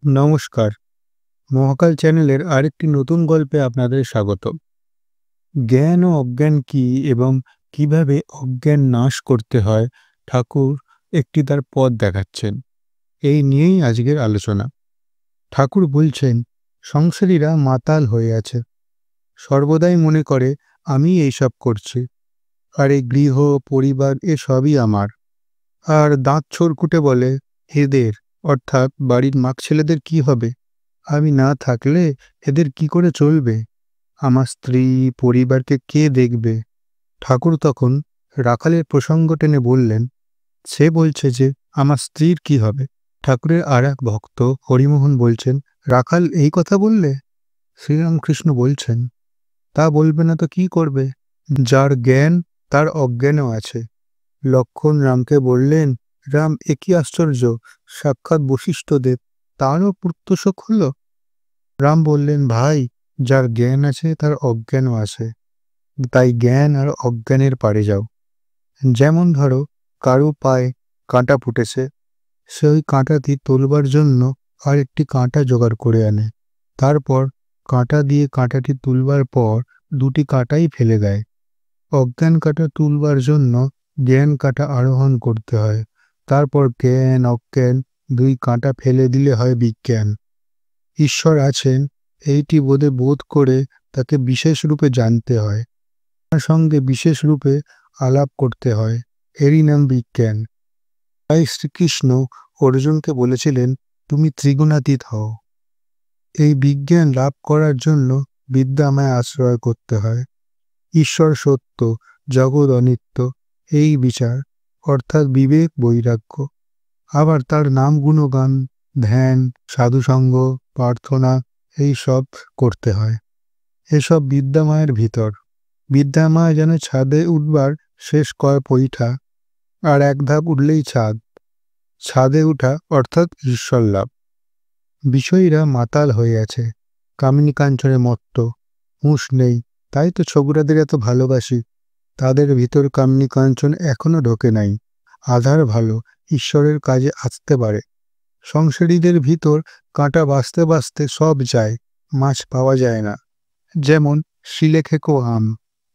নমস্কার। মহাকাল চ্যানেলের আরেকটি নতুন গল্পে আপনাদের স্বাগত। জ্ঞান ও অজ্ঞান কি এবং কিভাবে অজ্ঞান নাশ করতে হয়, ঠাকুর একটি তার পথ দেখাচ্ছেন। এই নিয়েই আজকের আলোচনা। ঠাকুর বলছেন, সংসারীরা মাতাল হয়ে আছে। সর্বদাই মনে করে আমি এইসব করছি, আর এই গৃহ পরিবার এসবই আমার। আর দাঁত ছড়কুটে বলে, এদের অর্থাৎ বাড়ির মাক ছেলেদের কি হবে? আমি না থাকলে এদের কি করে চলবে? আমার স্ত্রী, পরিবারকে কে দেখবে? ঠাকুর তখন রাখালের প্রসঙ্গ টেনে বললেন, সে বলছে যে আমার স্ত্রীর কি হবে? ঠাকুরের আর এক ভক্ত হরিমোহন বলছেন, রাখাল এই কথা বললে? শ্রীরামকৃষ্ণ বলছেন, তা বলবে না তো কি করবে? যার জ্ঞান তার অজ্ঞানও আছে। লক্ষ্মণ রামকে বললেন, রাম এ কি আশ্চর্য, সাক্ষাৎ বশিষ্ঠদেব, তারও পুত্রশোক হলো? রাম বললেন, ভাই, যার জ্ঞান আছে তার অজ্ঞানও আছে, তাই জ্ঞান আর অজ্ঞানের পারে যাও। যেমন ধরো, কারো পায়ে কাঁটা ফুটেছে, সে ওই কাঁটাটি তোলবার জন্য আর একটি কাঁটা জোগাড় করে আনে। তারপর কাঁটা দিয়ে কাঁটাটি তুলবার পর দুটি কাঁটাই ফেলে দেয়। অজ্ঞান কাঁটা তুলবার জন্য জ্ঞান কাঁটা আরোহণ করতে হয়। তারপর জ্ঞান অজ্ঞান দুই কাঁটা ফেলে দিলে হয় বিজ্ঞান। ঈশ্বর আছেন এইটি বোধ করে তাকে বিশেষ রূপে জানতে হয়, তার সঙ্গে বিশেষ রূপে আলাপ করতে হয়, এরই নাম বিজ্ঞান। তাই শ্রীকৃষ্ণ অর্জুনকে বলেছিলেন, তুমি ত্রিগুণাতীত হও। এই বিজ্ঞান লাভ করার জন্য বিদ্যামায় আশ্রয় করতে হয়। ঈশ্বর সত্য, জগৎ অনিত্য, এই বিচার অর্থাৎ বিবেক বৈরাগ্য। আবার তার নাম গুণগান, ধ্যান, সাধুসঙ্গ, প্রার্থনা এই সব করতে হয়। এসব বিদ্যামায়ের ভিতর। বিদ্যামায় যেন ছাদে উঠবার শেষ কয় পৈঠা, আর এক ধাপ উঠলেই ছাদ। ছাদে উঠা অর্থাৎ ঈশ্বর লাভ। বিষয়ীরা মাতাল হয়ে আছে, কামিনী কাঞ্চনে মত্ত, হুঁশ নেই, তাই তো ছোকরাদের এত ভালোবাসি। তাদের ভিতর কামিনী কাঞ্চন এখনো ঢোকে নাই। আধার ভালো, ঈশ্বরের কাজে আসতে পারে। সংসারীদের ভিতর কাঁটা বাঁচতে বাঁচতে সব যায়, মাছ পাওয়া যায় না। যেমন শিলেখেকো আম,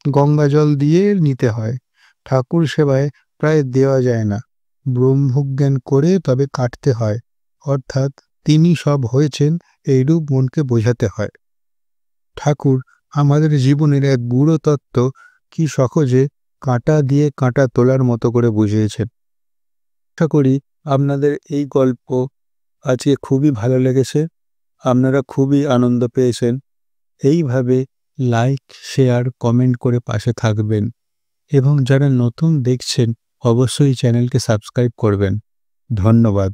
গঙ্গা জল দিয়ে নিতে হয়। ঠাকুর সেবায় প্রায় দেওয়া যায় না, ব্রহ্মজ্ঞান করে তবে কাটতে হয়, অর্থাৎ তিনি সব হয়েছেন এইরূপ মনকে বোঝাতে হয়। ঠাকুর আমাদের জীবনের এক গূঢ় তত্ত্ব কি সহজে কাঁটা দিয়ে কাঁটা তোলার মতো করে বুঝিয়েছেন। আশা করি আপনাদের এই গল্প আজকে খুবই ভালো লেগেছে, আপনারা খুবই আনন্দ পেয়েছেন। এইভাবে লাইক, শেয়ার, কমেন্ট করে পাশে থাকবেন এবং যারা নতুন দেখছেন অবশ্যই চ্যানেলকে সাবস্ক্রাইব করবেন। ধন্যবাদ।